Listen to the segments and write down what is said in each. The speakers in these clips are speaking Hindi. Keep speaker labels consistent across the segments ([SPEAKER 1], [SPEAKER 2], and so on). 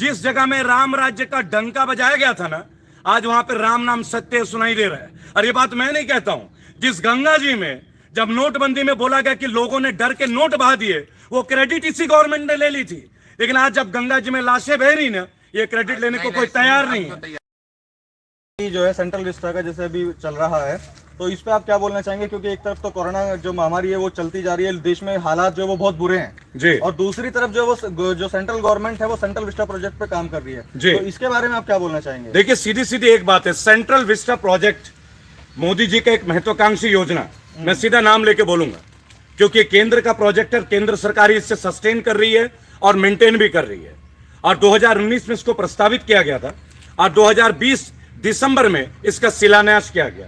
[SPEAKER 1] जिस जगह में राम राज्य का डंका बजाया गया था ना, आज वहां पे राम नाम सत्य सुनाई दे रहा है। और ये बात मैं नहीं कहता हूं, जिस गंगा जी में जब नोटबंदी में बोला गया कि लोगों ने डर के नोट बहा दिए, वो क्रेडिट इसी गवर्नमेंट ने ले ली थी। लेकिन आज जब गंगा जी में लाशें बह रही ना, ये क्रेडिट लेने को कोई तैयार नहीं है।
[SPEAKER 2] जो है सेंट्रल विस्टा का जैसे अभी चल रहा है, तो इस पे आप क्या बोलना चाहेंगे? क्योंकि एक तरफ तो कोरोना जो महामारी है वो चलती जा रही है, देश में हालात जो वो बहुत बुरे हैं
[SPEAKER 1] जी,
[SPEAKER 2] और दूसरी तरफ जो सेंट्रल गवर्नमेंट है वो सेंट्रल विस्टा प्रोजेक्ट पे काम कर रही है
[SPEAKER 1] जी।
[SPEAKER 2] तो इसके बारे में आप क्या बोलना चाहेंगे?
[SPEAKER 1] देखिए, सीधी सीधी एक बात है, central Vista project Modi ji का एक महत्वाकांक्षी योजना, मैं सीधा नाम लेके बोलूंगा, क्योंकि केंद्र का प्रोजेक्ट है, केंद्र सरकार इससे सस्टेन कर रही है और मेंटेन भी कर रही है। और 2019 में इसको प्रस्तावित किया गया था और 2020 दिसंबर में इसका शिलान्यास किया गया।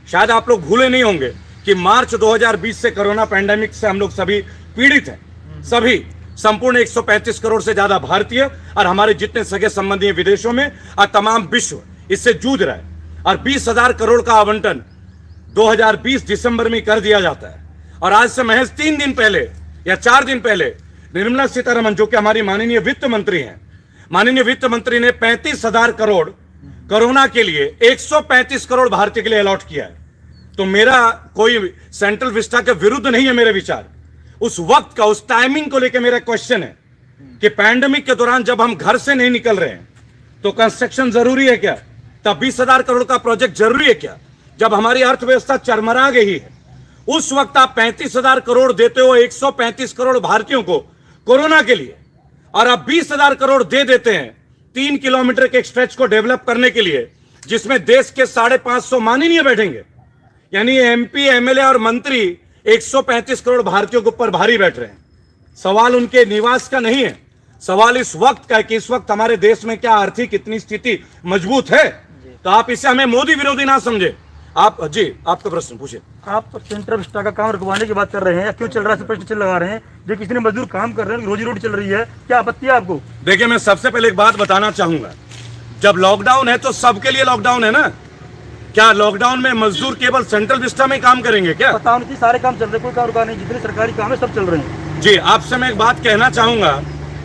[SPEAKER 1] शायद आप लोग भूले नहीं होंगे कि मार्च 2020 से कोरोना पैंडेमिक से हम लोग सभी पीड़ित हैं। सभी संपूर्ण 135 करोड़ से ज्यादा भारतीय और हमारे जितने सगे संबंधी हैं विदेशों में और तमाम विश्व इससे जूझ रहा है। और 20,000 करोड़ का आवंटन 2020 दिसंबर में कर दिया जाता है। और आज से महज 3 दिन पहले या 4 दिन पहले निर्मला सीतारमण, जो कि हमारी माननीय वित्त मंत्री हैं, माननीय वित्त मंत्री ने 35,000 करोड़ कोरोना के लिए 135 करोड़ भारतीय के लिए अलॉट किया है। तो मेरा कोई सेंट्रल विस्टा के विरुद्ध नहीं है मेरे विचार। उस वक्त का, उस टाइमिंग को लेकर मेरा क्वेश्चन है कि पैंडेमिक के दौरान जब हम घर से नहीं निकल रहे हैं तो कंस्ट्रक्शन जरूरी है क्या? तब 20,000 करोड़ का प्रोजेक्ट जरूरी है क्या? जब हमारी अर्थव्यवस्था चरमरा गई है, उस वक्त आप 35,000 करोड़ देते हो 135 करोड़ भारतीयों को कोरोना के लिए, और आप 20,000 करोड़ दे देते हैं 3 किलोमीटर के एक स्ट्रेच को डेवलप करने के लिए, जिसमें देश के 550 माननीय बैठेंगे। यानी एमपी, एमएलए और मंत्री 135 करोड़ भारतीयों के ऊपर भारी बैठ रहे हैं। सवाल उनके निवास का नहीं है, सवाल इस वक्त का है कि इस वक्त हमारे देश में क्या आर्थिक इतनी स्थिति मजबूत है। तो आप इसे हमें मोदी विरोधी ना समझे। आप जी, आपका प्रश्न पूछिए।
[SPEAKER 3] आप सेंट्रल विस्टा का काम रुकवाने की बात कर रहे हैं या क्यों चल रहा है, प्रश्न लगा रहे हैं। जो किसी ने मजदूर काम कर रहे हैं, रोजी रोटी चल रही है, क्या आपत्ति है आपको?
[SPEAKER 1] देखिए, मैं सबसे पहले एक बात बताना चाहूंगा, जब लॉकडाउन है तो सबके लिए लॉकडाउन है ना। क्या लॉकडाउन में मजदूर केवल सेंट्रल विस्टा में काम करेंगे क्या?
[SPEAKER 3] पता नहीं, सारे काम चल रहे, कोई काम रुका नहीं, जितने सरकारी काम है सब चल रहे हैं।
[SPEAKER 1] जी, आपसे मैं एक बात कहना चाहूंगा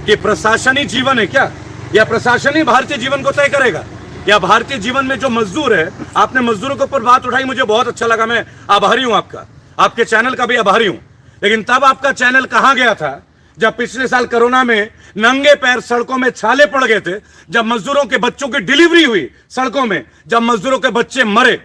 [SPEAKER 1] कि प्रशासन ही जीवन है क्या, या प्रशासन ही भारतीय जीवन को तय करेगा? या भारतीय जीवन में जो मजदूर है, आपने मजदूरों के ऊपर बात उठाई, मुझे बहुत अच्छा लगा, मैं आभारी हूं आपका, आपके चैनल का भी आभारी हूं। लेकिन तब आपका चैनल कहां गया था जब पिछले साल कोरोना में नंगे पैर सड़कों में छाले पड़ गए थे, जब मजदूरों के बच्चों की डिलीवरी हुई सड़कों में, जब मजदूरों के बच्चे मरे,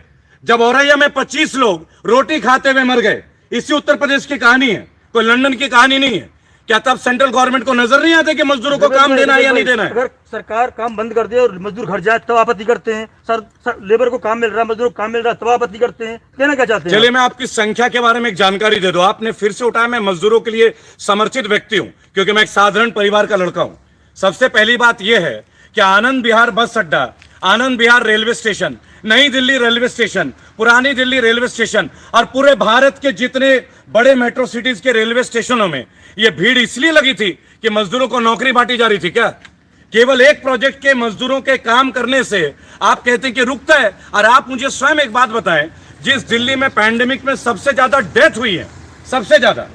[SPEAKER 1] जब औरैया में 25 लोग रोटी खाते हुए मर गए। इसी उत्तर प्रदेश की कहानी है, कोई लंदन की कहानी नहीं है। क्या तब सेंट्रल गवर्नमेंट को नजर नहीं आता कि मजदूरों को काम देना है या नहीं देना है?
[SPEAKER 3] अगर सरकार काम बंद कर दे और मजदूर घर जाए तब आपत्ति करते हैं। लेबर को काम मिल रहा है, मजदूरों को काम मिल रहा है, तब आपत्ति करते हैं। कहना क्या चाहते हैं?
[SPEAKER 1] चलिए, मैं आपकी संख्या के बारे में एक जानकारी दे दूं। आपने फिर से उठाया, मैं मजदूरों के लिए समर्पित व्यक्ति हूं, क्योंकि मैं एक साधारण परिवार का लड़का हूं। सबसे पहली बात यह है कि आनंद विहार बस अड्डा, आनंद विहार रेलवे स्टेशन, नई दिल्ली रेलवे स्टेशन, पुरानी दिल्ली रेलवे स्टेशन और पूरे भारत के जितने बड़े मेट्रो सिटीज के रेलवे स्टेशनों में यह भीड़ इसलिए लगी थी कि मजदूरों को नौकरी बांटी जा रही थी क्या? केवल एक प्रोजेक्ट के मजदूरों के काम करने से आप कहते हैं कि रुकता है? और आप मुझे स्वयं एक बात बताएं, जिस दिल्ली में पैंडेमिक में सबसे ज्यादा डेथ हुई है, सबसे ज्यादा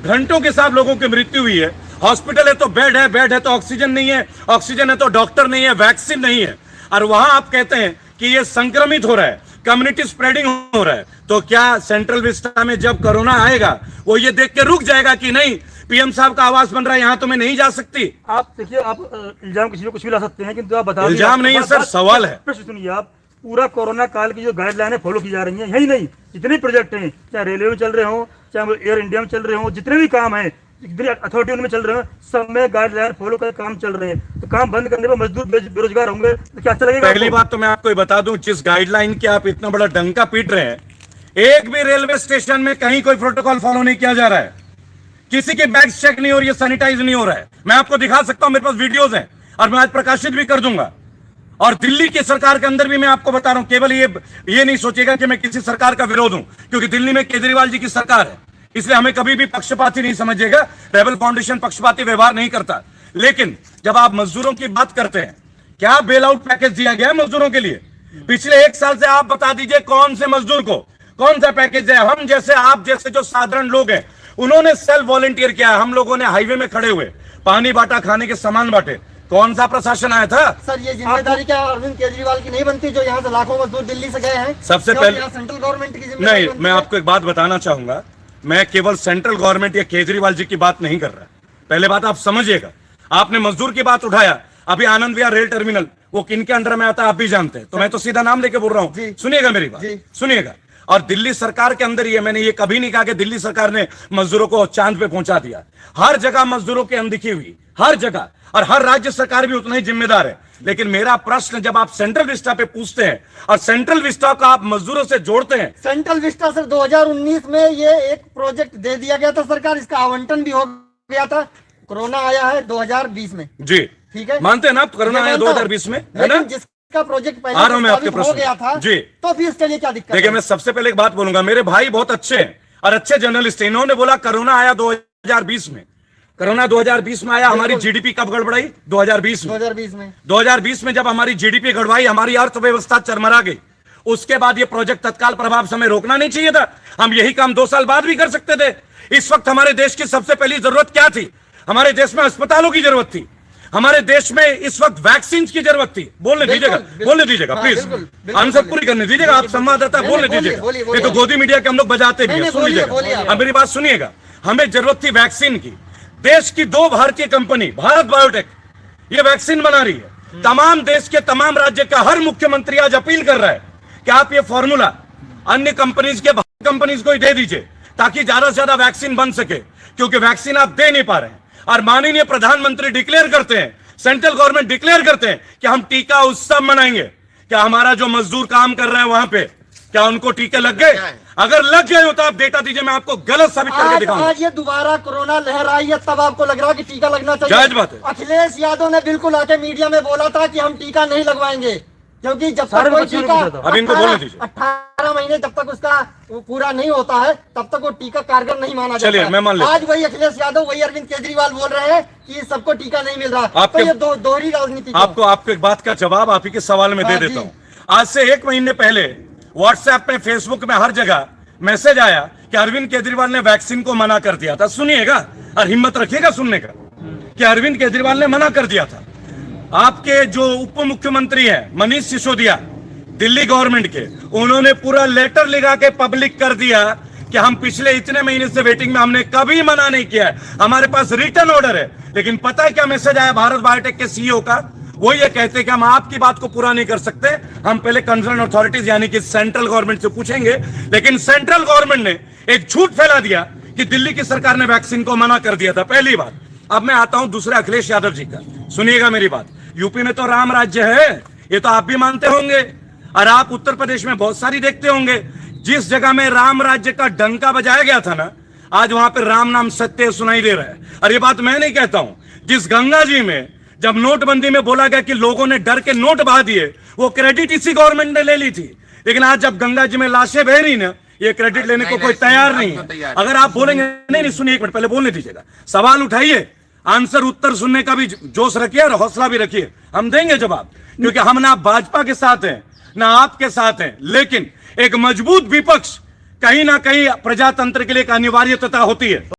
[SPEAKER 1] घंटों के साथ लोगों की मृत्यु हुई है, हॉस्पिटल है तो बेड है, बेड है तो ऑक्सीजन नहीं है, ऑक्सीजन है तो डॉक्टर नहीं है, वैक्सीन नहीं है, और वहां आप कहते हैं कि ये संक्रमित हो रहा है, कम्युनिटी स्प्रेडिंग हो रहा है। तो क्या सेंट्रल विस्टा में जब कोरोना आएगा वो ये देख के रुक जाएगा कि नहीं पीएम साहब का आवास बन रहा है, यहां तो मैं नहीं जा सकती?
[SPEAKER 3] आप देखिए, आप इल्जाम किसी को कुछ भी ला सकते हैं, किंतु आप बता,
[SPEAKER 1] इल्जाम नहीं है सर, सवाल है।
[SPEAKER 3] प्रश्न सुनिए, आप पूरा कोरोना काल की जो गाइडलाइन फॉलो की जा रही है, यही नहीं जितने प्रोजेक्ट हैं, चाहे रेलवे में चल रहे हो, चाहे एयर इंडिया में चल रहे हो, जितने भी काम है, जितनी अथॉरिटी में चल रहे हैं, सब में गाइडलाइन फॉलो कर काम चल रहे हैं। तो काम बंद करने पर मजदूर बेरोजगार होंगे तो क्या चलेगा?
[SPEAKER 1] पहली बात तो मैं आपको ये बता दूं, जिस गाइडलाइन की आप इतना बड़ा डंका पीट रहे हैं, एक भी रेलवे स्टेशन में कहीं कोई प्रोटोकॉल फॉलो नहीं किया जा रहा है, किसी के बैग्स चेक नहीं हो रही है, सैनिटाइज नहीं हो रहा है। मैं आपको दिखा सकता हूं, मेरे पास वीडियोस हैं और मैं आज प्रकाशित भी कर दूंगा। और दिल्ली की सरकार के अंदर भी मैं आपको बता रहा हूं, केवल ये नहीं सोचेगा कि मैं किसी सरकार का विरोध हूं, क्योंकि दिल्ली में केजरीवाल जी की सरकार है, इसलिए हमें कभी भी पक्षपाती नहीं समझिएगा। रेबल फाउंडेशन पक्षपाती व्यवहार नहीं करता। लेकिन जब आप मजदूरों की बात करते हैं, क्या बेल आउट पैकेज दिया गया है मजदूरों के लिए? पिछले 1 साल से आप बता दीजिए कौन से मजदूर को कौन सा पैकेज है? हम जैसे, आप जैसे जो साधारण लोग हैं, उन्होंने सेल्फ वॉलंटियर किया है। हम लोगों ने हाईवे में खड़े हुए पानी बांटा, खाने के सामान बांटे। कौन सा प्रशासन आया था?
[SPEAKER 4] सर ये जिम्मेदारी क्या अरविंद केजरीवाल की नहीं बनती, जो यहाँ से लाखों मजदूर दिल्ली से गए हैं?
[SPEAKER 1] सबसे
[SPEAKER 4] क्यों
[SPEAKER 1] पहले
[SPEAKER 4] यहाँ सेंट्रल गवर्नमेंट की जिम्मेदारी
[SPEAKER 1] नहीं,
[SPEAKER 4] बनती
[SPEAKER 1] मैं
[SPEAKER 4] है?
[SPEAKER 1] आपको एक बात बताना चाहूंगा, मैं केवल सेंट्रल गवर्नमेंट या केजरीवाल जी की बात नहीं कर रहा। पहले बात आप समझिएगा, आपने मजदूर की बात उठाया, अभी आनंद विहार रेल टर्मिनल वो किनके अंडर में आता है आप भी जानते हैं, तो मैं तो सीधा नाम लेके बोल रहा हूँ। सुनिएगा मेरी बात, सुनिएगा। और दिल्ली सरकार के अंदर ही है, मैंने ये कभी नहीं कहा कि दिल्ली सरकार ने मजदूरों को चांद पे पहुंचा दिया। हर जगह मजदूरों की अनदेखी हुई, हर जगह, और हर राज्य सरकार भी उतना ही जिम्मेदार है। लेकिन मेरा प्रश्न, जब आप सेंट्रल विस्टा पे पूछते हैं और सेंट्रल विस्टा को आप मजदूरों से जोड़ते हैं,
[SPEAKER 4] सेंट्रल विस्टा सर 2019 में ये एक प्रोजेक्ट दे दिया गया था सरकार, इसका आवंटन भी हो गया था। कोरोना आया है 2020 में,
[SPEAKER 1] जी
[SPEAKER 4] ठीक है,
[SPEAKER 1] मानते हैं ना आप, कोरोना आया 2020 में, है ना?
[SPEAKER 4] लेकिन जिसका प्रोजेक्ट पहले
[SPEAKER 1] आ रहा हूं मैं आपके
[SPEAKER 4] प्रस्तावित हो
[SPEAKER 1] प्रश्न
[SPEAKER 4] गया था
[SPEAKER 1] जी।
[SPEAKER 4] तो फिर इसके लिए क्या दिक्कत
[SPEAKER 1] देखिए,
[SPEAKER 4] है?
[SPEAKER 1] मैं सबसे पहले एक बात बोलूंगा, मेरे भाई बहुत अच्छे हैं और अच्छे जर्नलिस्ट हैं। इन्होंने बोला कोरोना आया 2020 में, कोरोना 2020 में आया। हमारी जीडीपी कब गड़बड़ाई? 2020 में। 2020 में जब हमारी जीडीपी गड़बड़ाई, हमारी अर्थव्यवस्था चरमरा गई, उसके बाद ये प्रोजेक्ट तत्काल प्रभाव से हमें रोकना नहीं चाहिए था। हम यही काम 2 साल बाद भी कर सकते थे। इस वक्त हमारे देश की सबसे पहली जरूरत क्या थी? हमारे देश में अस्पतालों की जरूरत थी, हमारे देश में इस वक्त वैक्सीन की जरूरत थी। बोलने दीजिएगा, बोलने दीजिएगा प्लीज, आंसर पूरी करने दीजिएगा। आप संवाददाता बोलने दीजिएगा, ये तो गोदी मीडिया के हम लोग बजाते भी हैं। सुन लीजिएगा, अब मेरी बात सुनिएगा। हमें जरूरत थी वैक्सीन की। देश की 2 भारतीय कंपनी, भारत बायोटेक, ये वैक्सीन बना रही है। तमाम देश के तमाम राज्य का हर मुख्यमंत्री आज अपील कर रहा है कि आप ये फॉर्मूला अन्य कंपनीज के कंपनीज को ही दे दीजिए, ताकि ज्यादा से ज्यादा वैक्सीन बन सके, क्योंकि वैक्सीन आप दे नहीं पा रहे हैं। और माननीय प्रधानमंत्री डिक्लेयर करते हैं, सेंट्रल गवर्नमेंट डिक्लेयर करते हैं कि हम टीका उत्सव मनाएंगे। क्या हमारा जो मजदूर काम कर रहे हैं वहां पे, क्या उनको टीके लग गए? अगर लग गए हो तो आप डेटा दीजिए, मैं आपको गलत साबित करके दिखाऊंगा।
[SPEAKER 4] आज ये दोबारा कोरोना लहर आई है, तब आपको लग रहा है कि टीका लगना चाहिए?
[SPEAKER 1] जायज बात है।
[SPEAKER 4] अखिलेश यादव ने बिल्कुल आके मीडिया में बोला था कि हम टीका नहीं लगवाएंगे, क्योंकि जब तक कोई टीका
[SPEAKER 1] अब इनको बोलने दीजिए।
[SPEAKER 4] 18 महीने जब तक उसका पूरा नहीं होता है, तब तक वो टीका कारगर नहीं माना जाता।
[SPEAKER 1] चलिए, मैं मान लेता हूं।
[SPEAKER 4] आज वही अखिलेश यादव, वही अरविंद केजरीवाल बोल रहे हैं कि सबको टीका नहीं मिल रहा। तो ये दोहरी राजनीति।
[SPEAKER 1] आपको एक बात का जवाब आप ही के सवाल में दे देता हूं। आज से 1 महीने पहले व्हाट्सएप में, फेसबुक में, हर जगह मैसेज आया कि अरविंद केजरीवाल ने वैक्सीन को मना कर दिया था। सुनिएगा और हिम्मत रखिएगा सुनने का, कि अरविंद केजरीवाल ने मना कर दिया था। आपके जो उप मुख्यमंत्री हैं मनीष सिसोदिया, दिल्ली गवर्नमेंट के, उन्होंने पूरा लेटर लिखा के पब्लिक कर दिया कि हम पिछले इतने महीने से वेटिंग में, हमने कभी मना नहीं किया है, हमारे पास रिटर्न ऑर्डर है। लेकिन पता है क्या मैसेज आया भारत बायोटेक के सीईओ का? वो ये कहते हैं कि हम आपकी बात को पूरा नहीं कर सकते, हम पहले कंसर्न अथॉरिटीज यानी कि सेंट्रल गवर्नमेंट से पूछेंगे। लेकिन सेंट्रल गवर्नमेंट ने एक झूठ फैला दिया कि दिल्ली की सरकार ने वैक्सीन को मना कर दिया था, पहली बात। अब मैं आता हूं दूसरे अखिलेश यादव जी का, सुनिएगा मेरी बात। यूपी में तो राम राज्य है, ये तो आप भी मानते होंगे, और आप उत्तर प्रदेश में बहुत सारी देखते होंगे। जिस जगह में राम राज्य का डंका बजाया गया था ना, आज वहां पे राम नाम सत्य सुनाई दे रहा है। और ये बात मैं नहीं कहता हूं, जिस गंगा जी में जब नोटबंदी में बोला गया कि लोगों ने डर के नोट बहा दिए, वो क्रेडिट इसी गवर्नमेंट ने ले ली थी। लेकिन आज जब गंगा जी में लाशें बह रही ना, ये क्रेडिट लेने को कोई तैयार नहीं है। अगर आप बोलेंगे, नहीं सुनिए, 1 मिनट पहले बोलने दीजिएगा, सवाल उठाइए, आंसर उत्तर सुनने का भी जोश रखिए और हौसला भी रखिए, हम देंगे जवाब। क्योंकि हम ना भाजपा के साथ हैं ना आपके साथ हैं, लेकिन एक मजबूत विपक्ष कहीं ना कहीं प्रजातंत्र के लिए एक अनिवार्यता होती है।